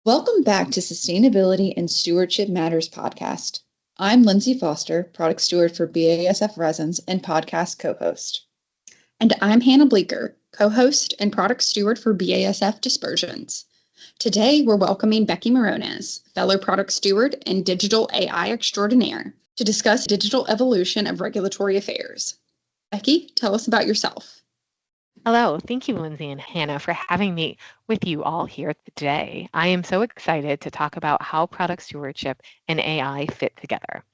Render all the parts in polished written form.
Welcome back to Sustainability and Stewardship Matters podcast. I'm Lindsey Foster, product steward for BASF Resins and podcast co-host. And I'm Hannah Bleecker, co-host and product steward for BASF Dispersions. Today, we're welcoming Becky Morones, fellow product steward and digital AI extraordinaire, to discuss digital evolution of regulatory affairs. Becky, tell us about yourself. Hello, thank you, Lindsey and Hannah, for having me with you all here today. I am so excited to talk about how product stewardship and AI fit together.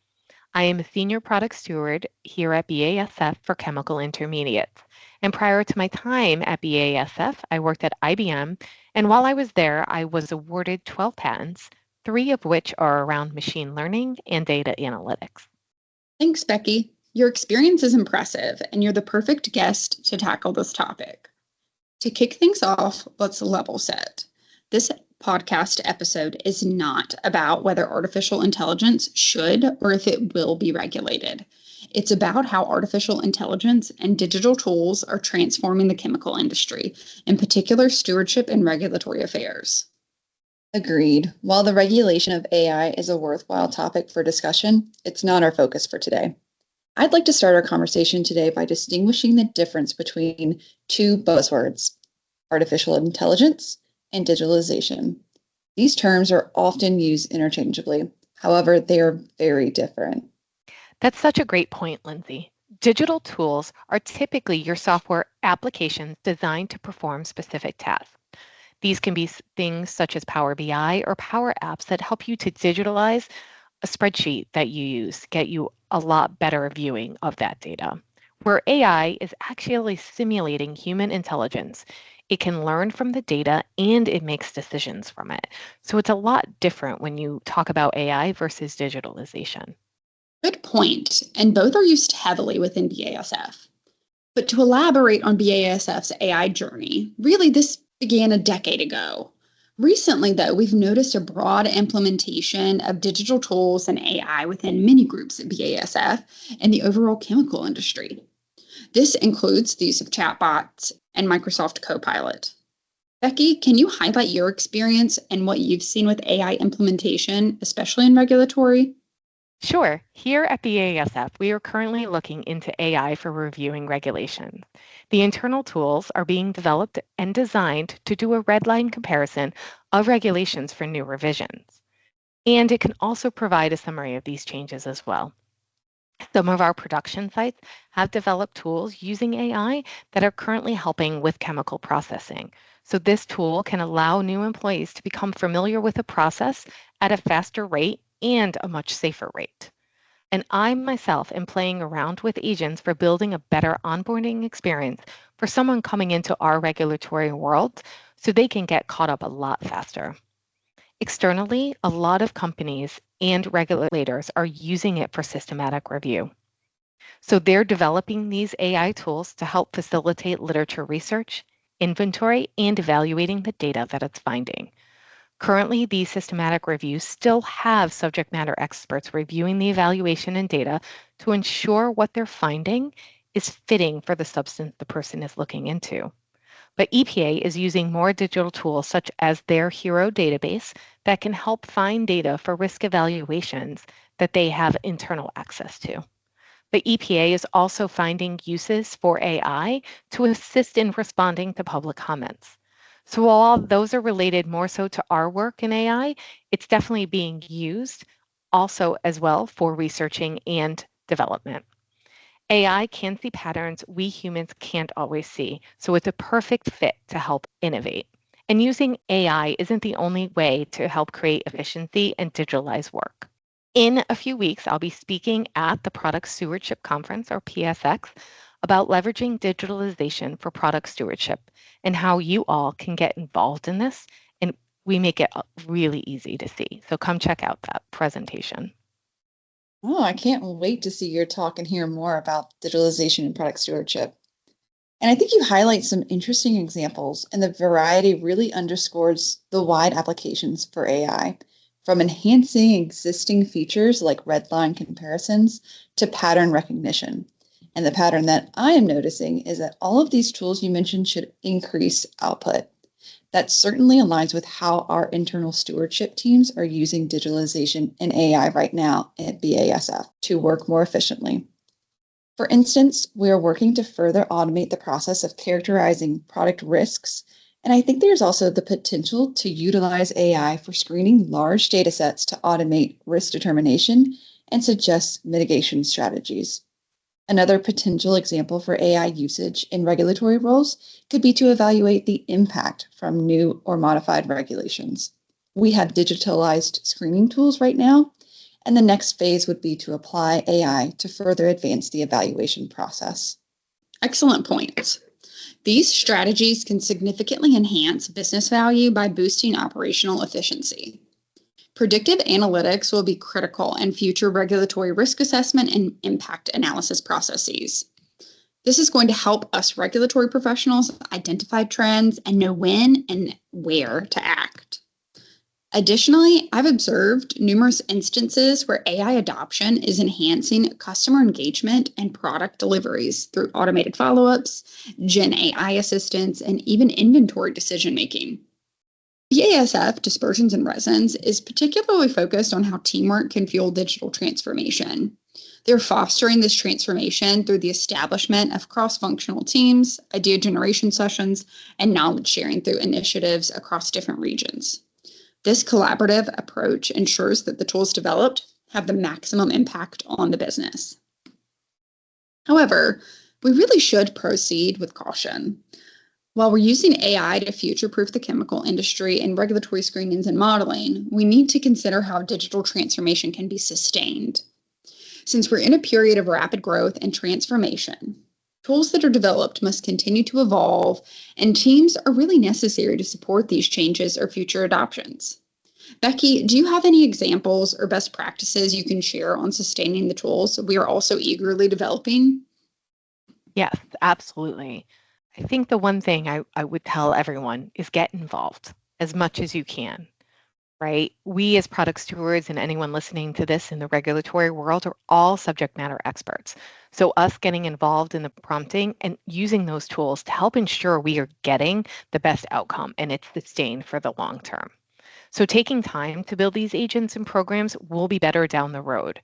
I am a senior product steward here at BASF for chemical intermediates. And prior to my time at BASF, I worked at IBM. And while I was there, I was awarded 12 patents, 3 of which are around machine learning and data analytics. Thanks, Becky. Your experience is impressive, and you're the perfect guest to tackle this topic. To kick things off, let's level set. This podcast episode is not about whether artificial intelligence should or if it will be regulated. It's about how artificial intelligence and digital tools are transforming the chemical industry, in particular stewardship and regulatory affairs. Agreed. While the regulation of AI is a worthwhile topic for discussion, it's not our focus for today. I'd like to start our conversation today by distinguishing the difference between two buzzwords, artificial intelligence and digitalization. These terms are often used interchangeably. However, they are very different. That's such a great point, Lindsey. Digital tools are typically your software applications designed to perform specific tasks. These can be things such as Power BI or Power Apps that help you to digitalize a spreadsheet that you use, get you a lot better viewing of that data. Where AI is actually simulating human intelligence, it can learn from the data and it makes decisions from it. So it's a lot different when you talk about AI versus digitalization. Good point, and both are used heavily within BASF. But to elaborate on BASF's AI journey, really this began a decade ago. Recently, though, we've noticed a broad implementation of digital tools and AI within many groups at BASF and the overall chemical industry. This includes the use of chatbots and Microsoft Copilot. Becky, can you highlight your experience and what you've seen with AI implementation, especially in regulatory? Sure. Here at BASF, we are currently looking into AI for reviewing regulations. The internal tools are being developed and designed to do a red line comparison of regulations for new revisions. And it can also provide a summary of these changes as well. Some of our production sites have developed tools using AI that are currently helping with chemical processing. So this tool can allow new employees to become familiar with a process at a faster rate and a much safer rate. And I myself am playing around with agents for building a better onboarding experience for someone coming into our regulatory world so they can get caught up a lot faster. Externally, a lot of companies and regulators are using it for systematic review. So they're developing these AI tools to help facilitate literature research, inventory, and evaluating the data that it's finding. Currently, these systematic reviews still have subject matter experts reviewing the evaluation and data to ensure what they're finding is fitting for the substance the person is looking into. But EPA is using more digital tools such as their HERO database that can help find data for risk evaluations that they have internal access to. But EPA is also finding uses for AI to assist in responding to public comments. So while those are related more so to our work in AI, it's definitely being used also as well for researching and development. AI can see patterns we humans can't always see, so it's a perfect fit to help innovate. And using AI isn't the only way to help create efficiency and digitalize work. In a few weeks, I'll be speaking at the Product Stewardship Conference, or PSX, about leveraging digitalization for product stewardship and how you all can get involved in this, and we make it really easy to see. So come check out that presentation. Oh, I can't wait to see your talk and hear more about digitalization and product stewardship. And I think you highlight some interesting examples, and the variety really underscores the wide applications for AI, from enhancing existing features like red line comparisons to pattern recognition. And the pattern that I am noticing is that all of these tools you mentioned should increase output. That certainly aligns with how our internal stewardship teams are using digitalization and AI right now at BASF to work more efficiently. For instance, we are working to further automate the process of characterizing product risks, and I think there's also the potential to utilize AI for screening large data sets to automate risk determination and suggest mitigation strategies. Another potential example for AI usage in regulatory roles could be to evaluate the impact from new or modified regulations. We have digitalized screening tools right now, and the next phase would be to apply AI to further advance the evaluation process. Excellent points. These strategies can significantly enhance business value by boosting operational efficiency. Predictive analytics will be critical in future regulatory risk assessment and impact analysis processes. This is going to help us regulatory professionals identify trends and know when and where to act. Additionally, I've observed numerous instances where AI adoption is enhancing customer engagement and product deliveries through automated follow-ups, Gen AI assistance, and even inventory decision-making. BASF Dispersions and Resins is particularly focused on how teamwork can fuel digital transformation. They're fostering this transformation through the establishment of cross-functional teams, idea generation sessions, and knowledge sharing through initiatives across different regions. This collaborative approach ensures that the tools developed have the maximum impact on the business. However, we really should proceed with caution. While we're using AI to future-proof the chemical industry in regulatory screenings and modeling, we need to consider how digital transformation can be sustained. Since we're in a period of rapid growth and transformation, tools that are developed must continue to evolve, and teams are really necessary to support these changes or future adoptions. Becky, do you have any examples or best practices you can share on sustaining the tools we are also eagerly developing? Yes, absolutely. I think the one thing I would tell everyone is get involved as much as you can, right? We as product stewards and anyone listening to this in the regulatory world are all subject matter experts. So us getting involved in the prompting and using those tools to help ensure we are getting the best outcome and it's sustained for the long term. So taking time to build these agents and programs will be better down the road.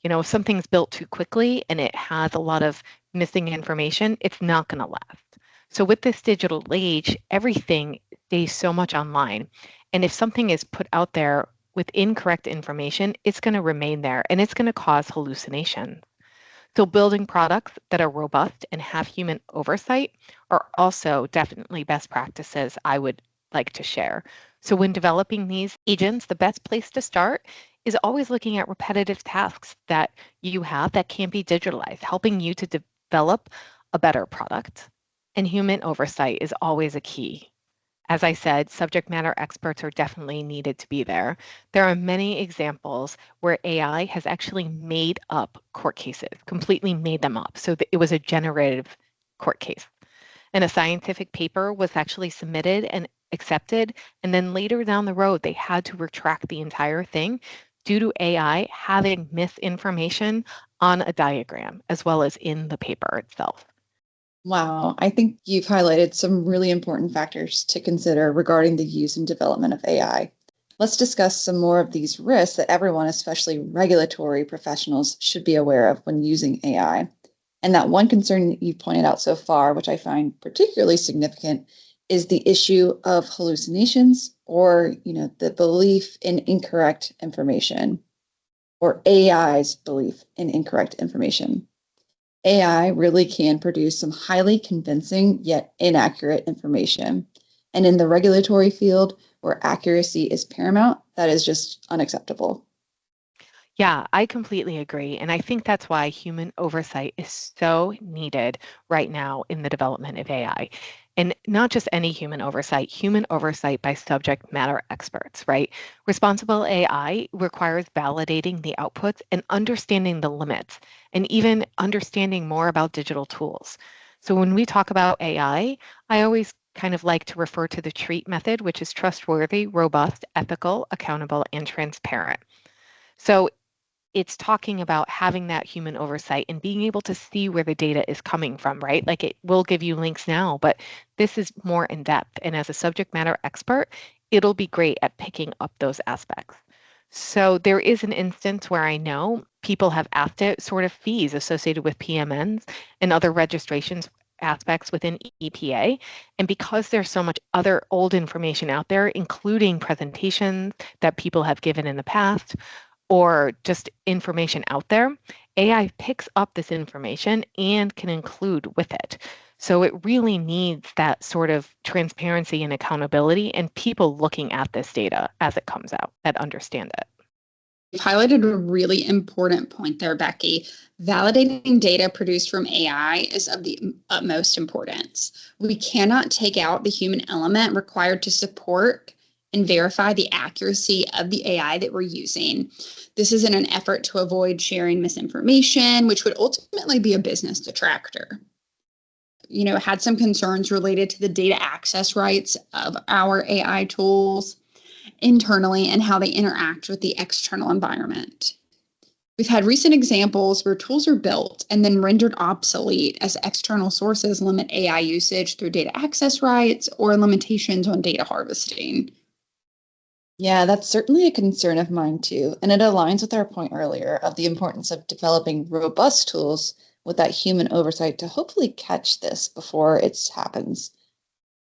You know, if something's built too quickly and it has a lot of missing information, it's not going to last. So with this digital age, everything stays so much online. And if something is put out there with incorrect information, it's going to remain there and it's going to cause hallucination. So building products that are robust and have human oversight are also definitely best practices I would like to share. So when developing these agents, the best place to start is always looking at repetitive tasks that you have that can't be digitalized, helping you to develop a better product. And human oversight is always a key. As I said, subject matter experts are definitely needed to be there. There are many examples where AI has actually made up court cases, completely made them up. So it was a generative court case. And a scientific paper was actually submitted and accepted. And then later down the road, they had to retract the entire thing due to AI having misinformation on a diagram as well as in the paper itself. Wow, I think you've highlighted some really important factors to consider regarding the use and development of AI. Let's discuss some more of these risks that everyone, especially regulatory professionals, should be aware of when using AI. And that one concern that you pointed out so far, which I find particularly significant, is the issue of hallucinations or, the belief in incorrect information, or AI's belief in incorrect information. AI really can produce some highly convincing yet inaccurate information. And in the regulatory field, where accuracy is paramount, that is just unacceptable. Yeah, I completely agree. And I think that's why human oversight is so needed right now in the development of AI. And not just any human oversight by subject matter experts, right? Responsible AI requires validating the outputs and understanding the limits and even understanding more about digital tools. So when we talk about AI, I always kind of like to refer to the TREAT method, which is trustworthy, robust, ethical, accountable, and transparent. So it's talking about having that human oversight and being able to see where the data is coming from, right? Like it will give you links now, but this is more in depth. And as a subject matter expert, it'll be great at picking up those aspects. So there is an instance where I know people have asked it sort of fees associated with PMNs and other registrations aspects within EPA. And because there's so much other old information out there, including presentations that people have given in the past, or just information out there, AI picks up this information and can include with it. So it really needs that sort of transparency and accountability and people looking at this data as it comes out that understand it. You've highlighted a really important point there, Becky. Validating data produced from AI is of the utmost importance. We cannot take out the human element required to support and verify the accuracy of the AI that we're using. This is in an effort to avoid sharing misinformation, which would ultimately be a business detractor. Had some concerns related to the data access rights of our AI tools internally and how they interact with the external environment. We've had recent examples where tools are built and then rendered obsolete as external sources limit AI usage through data access rights or limitations on data harvesting. Yeah, that's certainly a concern of mine too, and it aligns with our point earlier of the importance of developing robust tools with that human oversight to hopefully catch this before it happens.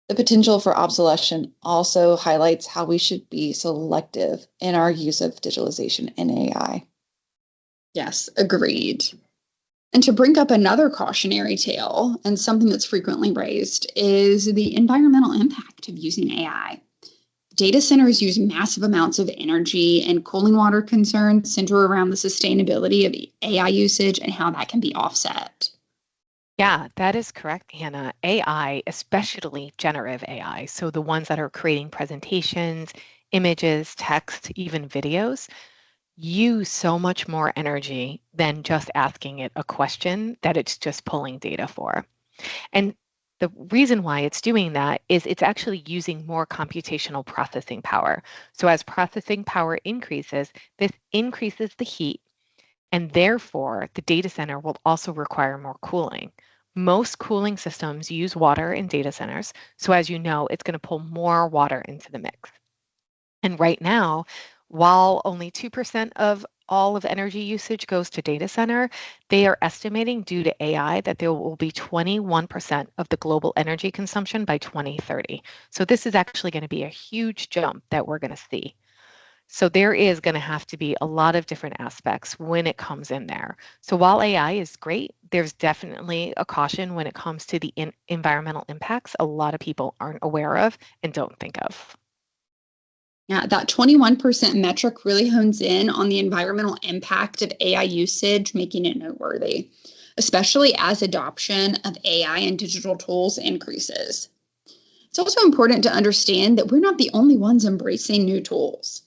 The potential for obsolescence also highlights how we should be selective in our use of digitalization and AI. Yes, agreed. And to bring up another cautionary tale, and something that's frequently raised, is the environmental impact of using AI. Data centers use massive amounts of energy, and cooling water concerns center around the sustainability of AI usage and how that can be offset. Yeah, that is correct, Hannah. AI, especially generative AI, so the ones that are creating presentations, images, text, even videos, use so much more energy than just asking it a question that it's just pulling data for. And the reason why it's doing that is it's actually using more computational processing power. So as processing power increases, this increases the heat, and therefore the data center will also require more cooling. Most cooling systems use water in data centers. So as you know, it's going to pull more water into the mix. And right now, while only 2% of all of energy usage goes to data center, they are estimating due to AI that there will be 21% of the global energy consumption by 2030. So this is actually going to be a huge jump that we're going to see. So there is going to have to be a lot of different aspects when it comes in there. So while AI is great, there's definitely a caution when it comes to the environmental impacts a lot of people aren't aware of and don't think of. Yeah, that 21% metric really hones in on the environmental impact of AI usage, making it noteworthy, especially as adoption of AI and digital tools increases. It's also important to understand that we're not the only ones embracing new tools.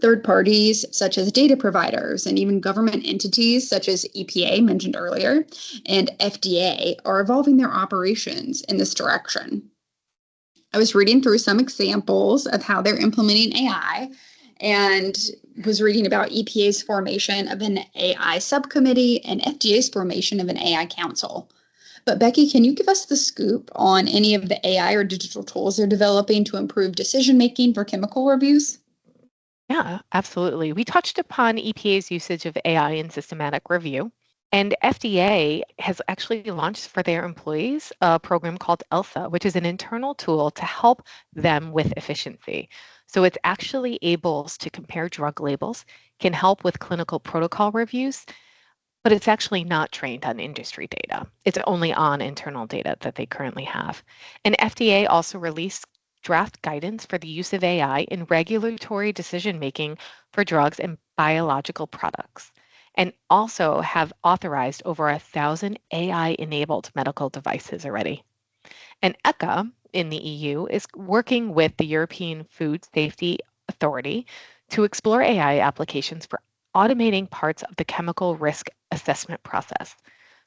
Third parties, such as data providers and even government entities such as EPA mentioned earlier and FDA, are evolving their operations in this direction. I was reading through some examples of how they're implementing AI and was reading about EPA's formation of an AI subcommittee and FDA's formation of an AI council. But Becky, can you give us the scoop on any of the AI or digital tools they're developing to improve decision-making for chemical reviews? Yeah, absolutely. We touched upon EPA's usage of AI in systematic review. And FDA has actually launched for their employees a program called ELSA, which is an internal tool to help them with efficiency. So it's actually able to compare drug labels, can help with clinical protocol reviews, but it's actually not trained on industry data. It's only on internal data that they currently have. And FDA also released draft guidance for the use of AI in regulatory decision-making for drugs and biological products, and also have authorized over 1,000 AI-enabled medical devices already. And ECHA in the EU is working with the European Food Safety Authority to explore AI applications for automating parts of the chemical risk assessment process.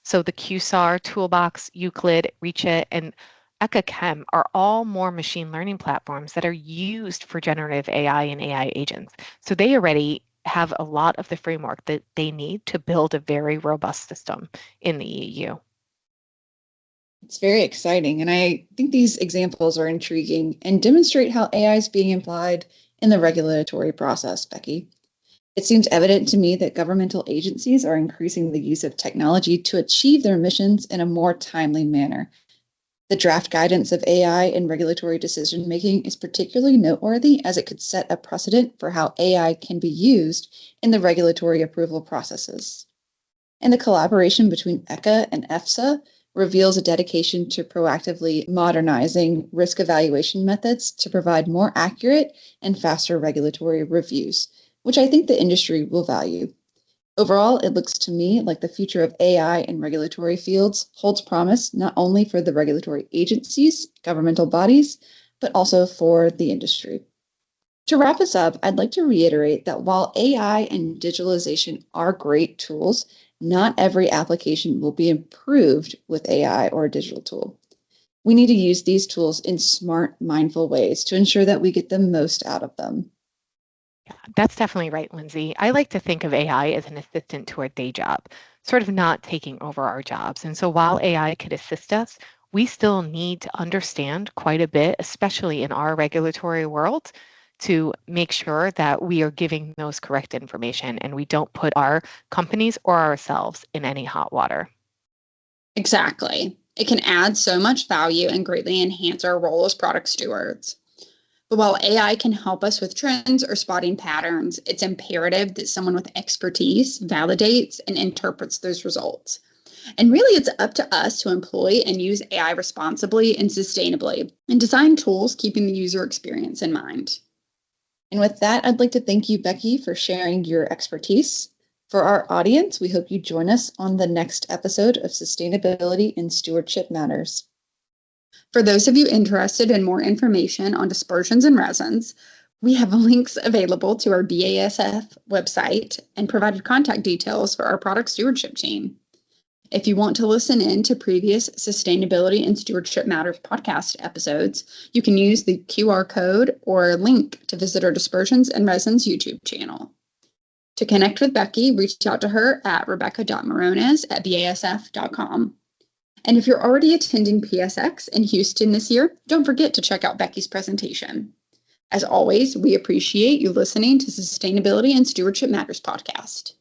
So the QSAR, Toolbox, Euclid, ReachIt, and ECHA are all more machine learning platforms that are used for generative AI and AI agents. So they already have a lot of the framework that they need to build a very robust system in the EU. It's very exciting, and I think these examples are intriguing and demonstrate how AI is being applied in the regulatory process, Becky. It seems evident to me that governmental agencies are increasing the use of technology to achieve their missions in a more timely manner. The draft guidance of AI in regulatory decision-making is particularly noteworthy as it could set a precedent for how AI can be used in the regulatory approval processes. And the collaboration between ECHA and EFSA reveals a dedication to proactively modernizing risk evaluation methods to provide more accurate and faster regulatory reviews, which I think the industry will value. Overall, it looks to me like the future of AI in regulatory fields holds promise not only for the regulatory agencies, governmental bodies, but also for the industry. To wrap us up, I'd like to reiterate that while AI and digitalization are great tools, not every application will be improved with AI or a digital tool. We need to use these tools in smart, mindful ways to ensure that we get the most out of them. Yeah, that's definitely right, Lindsey. I like to think of AI as an assistant to our day job, sort of not taking over our jobs. And so while AI could assist us, we still need to understand quite a bit, especially in our regulatory world, to make sure that we are giving those correct information and we don't put our companies or ourselves in any hot water. Exactly. It can add so much value and greatly enhance our role as product stewards. But while AI can help us with trends or spotting patterns, it's imperative that someone with expertise validates and interprets those results. And really, it's up to us to employ and use AI responsibly and sustainably and design tools keeping the user experience in mind. And with that, I'd like to thank you, Becky, for sharing your expertise. For our audience, we hope you join us on the next episode of Sustainability and Stewardship Matters. For those of you interested in more information on dispersions and resins, we have links available to our BASF website and provided contact details for our product stewardship team. If you want to listen in to previous Sustainability and Stewardship Matters podcast episodes, you can use the QR code or link to visit our Dispersions and Resins YouTube channel. To connect with Becky, reach out to her at rebecca.morones@basf.com. And if you're already attending PSX in Houston this year, don't forget to check out Becky's presentation. As always, we appreciate you listening to Sustainability and Stewardship Matters podcast.